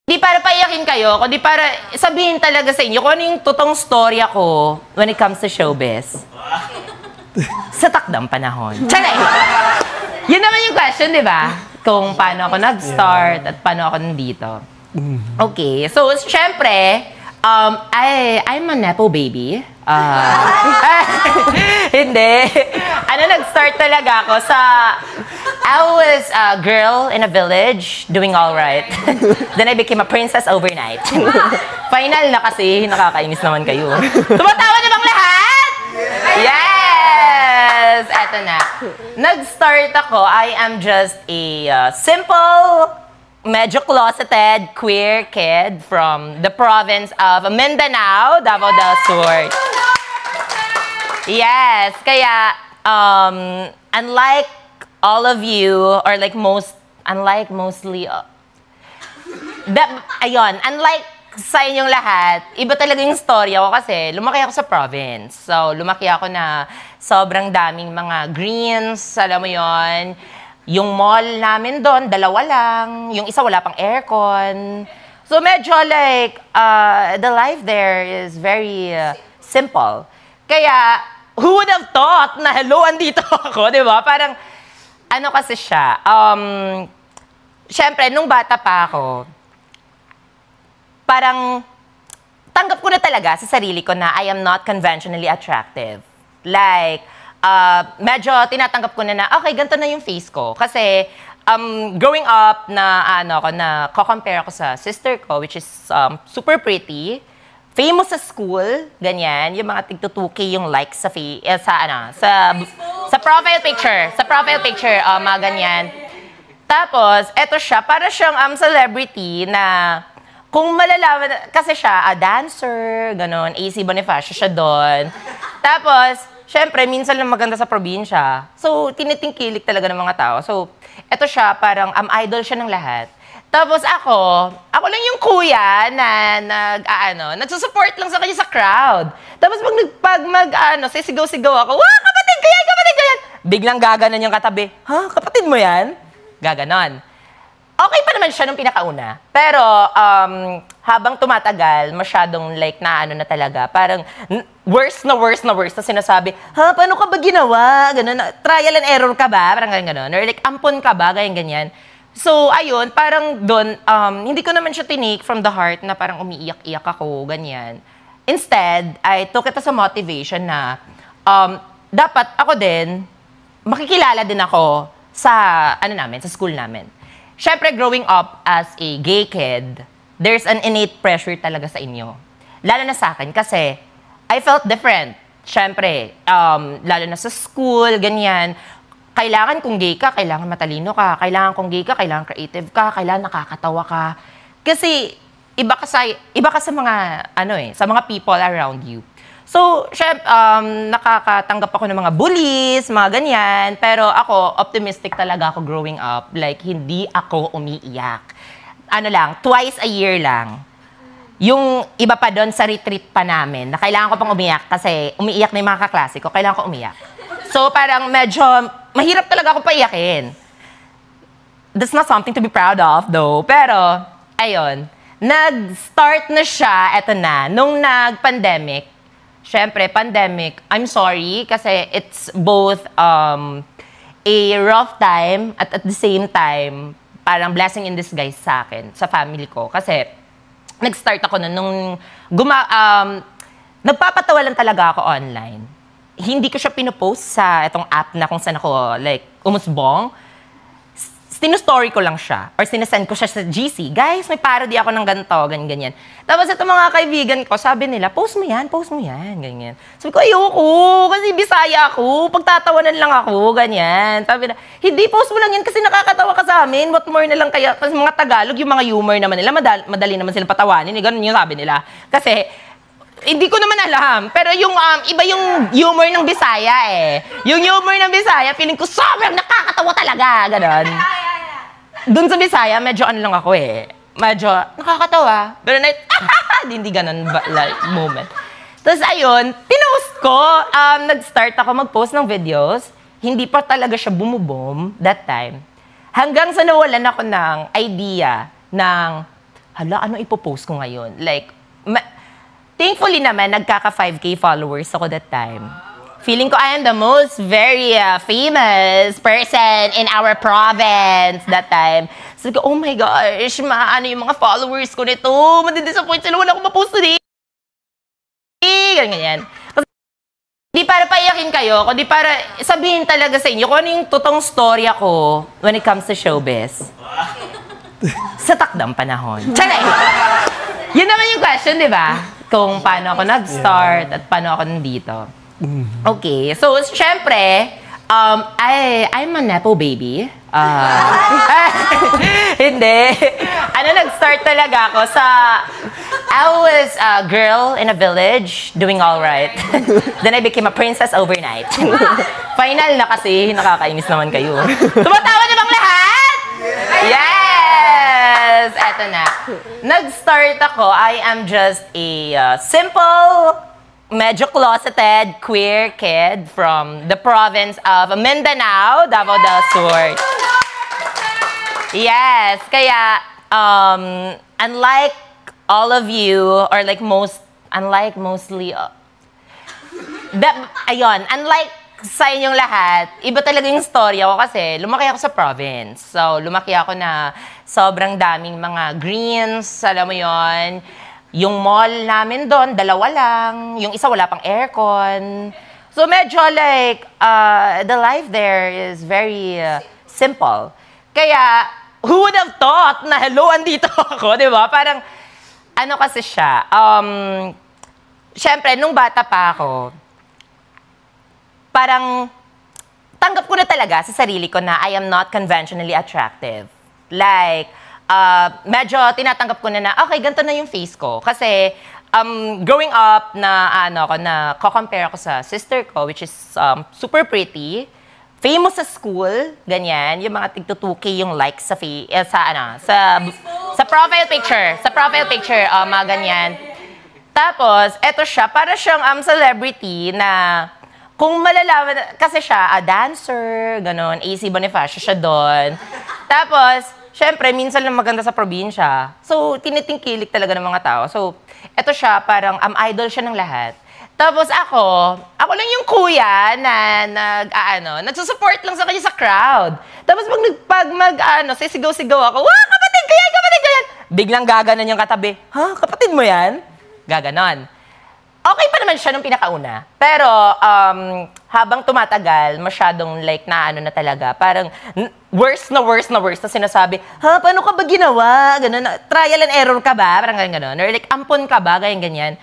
Hindi para paiyakin kayo, kundi para sabihin talaga sa inyo kung ano yung totoong storya ko when it comes to showbiz. Sa takdang panahon. Tsaray! Yun naman yung question, di ba? Kung paano ako nag-start at paano ako nandito. Okay, so syempre, I'm a nepo baby. Hindi. Nag-start talaga ako sa... I was a girl in a village doing all right. Then I became a princess overnight. Final na kasi, nakakainis naman kayo. Tumatawa na bang lahat? Yes! Eto na. Nag-start ako, I am just a simple, medyo closeted, queer kid from the province of Mindanao, Davao del Sur. Yes, kaya unlike all of you, or like unlike sa inyong lahat, iba talaga yung storya ko kasi lumaki ako sa province. So, lumaki ako na sobrang daming mga greens, alam mo yon. Yung mall namin doon, 2 lang. Yung isa wala pang aircon. So, medyo like, the life there is very simple. Kaya, who would have thought na hello, andito ako, di ba? Parang, ano kasi siya, syempre, nung bata pa ako, parang, tanggap ko na talaga sa sarili ko na I am not conventionally attractive. Like, medyo tinatanggap ko na okay, ganito na yung face ko. Kasi, growing up, na ko-compare ako sa sister ko, which is super pretty, famous sa school, ganyan, yung mga tig-2K yung likes sa profile picture, mga ganyan. Tapos, eto siya, para siyang celebrity na kung malalaman, kasi siya, dancer, ganon, AC Bonifacio siya doon. Tapos, syempre, minsan lang maganda sa probinsya. So, tinitingkilik talaga ng mga tao. So, eto siya, parang idol siya ng lahat. Tapos ako lang yung kuya na nagsusupport lang sa kanya sa crowd. Tapos sisigaw-sigaw ako, wah, kapatid ko yan! Biglang gaganon yung katabi, ha, kapatid mo yan? Gaganon. Okay pa naman siya nung pinakauna. Pero, habang tumatagal, masyadong like na talaga, parang worse na sinasabi, ha, paano ka ba ginawa? Ganon, trial and error ka ba? Parang ganon. Or like, ampon ka ba? Ganyan. So, ayun, parang doon, hindi ko naman siya tinake from the heart na parang umiiyak-iyak ako, ganyan. Instead, I took it as a motivation na dapat ako din, makikilala din ako sa, sa school namin. Siyempre, growing up as a gay kid, there's an innate pressure talaga sa inyo. Lalo na sa akin kasi I felt different. Siyempre, lalo na sa school, ganyan. Kailangan kung gay ka, kailangan matalino ka. Kailangan kung gay ka, kailangan creative ka. Kailangan nakakatawa ka. Kasi iba ka sa mga, sa mga people around you. So, nakakatanggap ako ng mga bullies, mga ganyan. Pero ako, optimistic talaga ako growing up. Like, hindi ako umiiyak. Twice a year lang. Yung iba pa doon sa retreat pa namin, na kailangan ko pang umiyak kasi umiiyak na yung mga kaklase ko, kailangan ko umiyak. So, parang medyo mahirap talaga ako paiyakin. That's not something to be proud of, though. Pero, ayun, nag-start na siya, eto na, nung nag-pandemic. Siyempre, pandemic, I'm sorry, kasi it's both a rough time at the same time, parang blessing in disguise sa akin, sa family ko. Kasi, nag-start ako nung nagpapatawa lang talaga ako online. Hindi ko siya pinopost sa itong app na kung saan ako, like, umusbong. Sinustory ko lang siya. Or sinesend ko siya sa GC. Guys, may parody ako ng ganito, ganyan. Tapos itong mga kaibigan ko, sabi nila, post mo yan, ganyan. Sabi ko, ayoko, kasi Bisaya ako, pagtatawanan lang ako, ganyan. Sabi na, hindi, post mo lang yan kasi nakakatawa ka sa amin. What more na lang kaya, kasi mga Tagalog, yung mga humor naman nila, madali naman silang patawanin. Ganun yung sabi nila. Kasi, hindi ko naman alam. Pero yung iba yung humor ng Bisaya Yung humor ng Bisaya, feeling ko sobrang nakakatawa talaga. Ganon. Doon sa Bisaya, medyo lang ako Medyo nakakatawa. Pero hindi ganon like, moment. Tapos ayun, pinost ko. Nag-start ako mag-post ng videos. Hindi pa talaga siya bumubom that time. Hanggang sa nawalan ako ng idea ng hala, ano ipopost ko ngayon? Like, thankfully naman, nagkaka 5K followers ako that time. Feeling ko I am the most very famous person in our province that time. So, oh my gosh, ano yung mga followers ko nito? Madidisappoint sila, wala akong mapost today. Ganyan. Kasi, di para paiyakin kayo, kundi para sabihin talaga sa inyo kung ano yung totoong storya ko when it comes to showbiz. Sa takdang panahon. Tsaray! Yun naman yung question, di ba? Kung paano ako nag-start at paano ako nandito. Okay, so syempre, I'm a Nepo baby. Hindi. Nag-start talaga ako sa, I was a girl in a village doing all right. Then I became a princess overnight. Final na kasi, nakakainis naman kayo. Tumatawa na bang lahat? Yes! Eto na. Nag-start ako, I am just a simple, medyo closeted, queer kid from the province of Mindanao, Davao del Sur. Yes, kaya unlike all of you, or like mostly, unlike sa inyong lahat, iba talaga yung storya ko kasi lumaki ako sa province. So, lumaki ako na sobrang daming mga greens, alam mo yon. Yung mall namin doon, 2 lang. Yung isa wala pang aircon. So medyo like, the life there is very simple. Kaya, who would have thought na hello, andito ako, di ba? Parang, ano kasi siya, syempre, nung bata pa ako, parang, tanggap ko na talaga sa sarili ko na I am not conventionally attractive. Like, medyo tinatanggap ko na okay, ganito na yung face ko. Kasi, growing up, na ko-compare ako sa sister ko, which is super pretty, famous sa school, ganyan, yung mga tig-2K yung likes sa profile picture. Sa profile picture, mga ganyan. Tapos, eto siya, para siyang celebrity na, kung malalaman, kasi siya, dancer, ganon, AC Bonifacio siya doon. Tapos, syempre, minsan lang maganda sa probinsya. So, tinitingkilik talaga ng mga tao. So, eto siya, parang idol siya ng lahat. Tapos ako lang yung kuya na nagsusupport lang sa kanya sa crowd. Tapos pag sisigaw-sigaw ako, wah, kapatid ko yan, kapatid ko yan! Biglang gaganon yung katabi, ha, kapatid mo yan? Gaganon. Okay pa naman siya nung pinakauna. Pero, habang tumatagal, masyadong like na talaga. Parang worse na sinasabi, ha, paano ka ba ginawa? Ganon, trial and error ka ba? Parang gano'n. Or like, ampon ka ba? Ganyan.